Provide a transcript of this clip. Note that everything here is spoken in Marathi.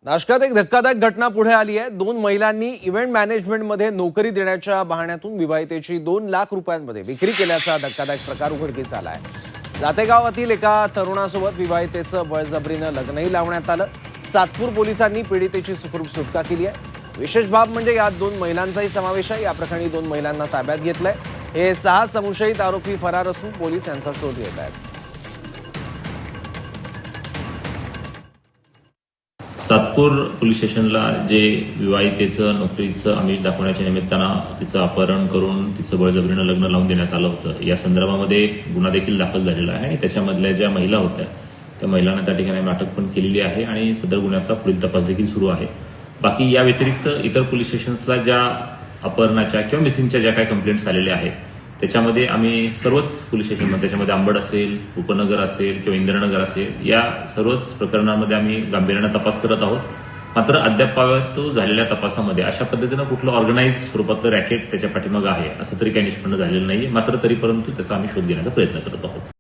नाशकात एक धक्कादायक घटना पुढे आली आहे। 2 महिलांनी इव्हेंट मॅनेजमेंटमध्ये नोकरी देण्याच्या बहाण्यातून विवाहितेची 2 लाख रुपयांमध्ये विक्री केल्याचा धक्कादायक प्रकार उघडकीस आला आहे। जातेगावातील एका तरुणासोबत विवाहितेचं बळजबरीनं लग्नही लावण्यात आलं। सातपूर पोलिसांनी पीडितेची सुखरूप सुटका केली आहे। विशेष बाब म्हणजे यात 2 महिलांचाही समावेश आहे। या प्रकरणी 2 महिलांना ताब्यात घेतलंय। हे 6 संशयित आरोपी फरार असून पोलीस यांचा शोध घेत आहेत। सातपूर पोलीस स्टेशनला जे विवाहितेचं नोकरीचं आमिष दाखवण्याच्या निमित्तानं तिचं अपहरण करून तिचं बळजबरीनं लग्न लावून देण्यात आलं होतं। या संदर्भामध्ये गुन्हा देखील दाखल झालेला आहे आणि त्याच्यामधल्या ज्या महिला होत्या त्या महिलांना त्या ठिकाणी अटक पण केलेली आहे आणि सदर गुन्ह्याचा पुढील तपास देखील सुरू आहे। बाकी या व्यतिरिक्त इतर पोलीस स्टेशन्सला ज्या अपहरणाच्या किंवा मिसिंगच्या ज्या काही कंप्लेंट्स आलेल्या आहेत त्याच्यामध्ये आम्ही सर्वच पोलीस स्टेशनमध्ये त्याच्यामध्ये अंबड असेल, उपनगर असेल किंवा इंदिरानगर असेल या सर्वच प्रकरणांमध्ये आम्ही गांभीर्याने तपास करत आहोत। मात्र अद्याप झालेल्या तपासामध्ये अशा पद्धतीनं कुठलं ऑर्गनाइज स्वरूपातलं रॅकेट त्याच्या पाठीमागे आहे असं तरी काही निष्पन्न झालेलं नाहीये। मात्र तरी परंतु त्याचा आम्ही शोध घेण्याचा प्रयत्न करत आहोत।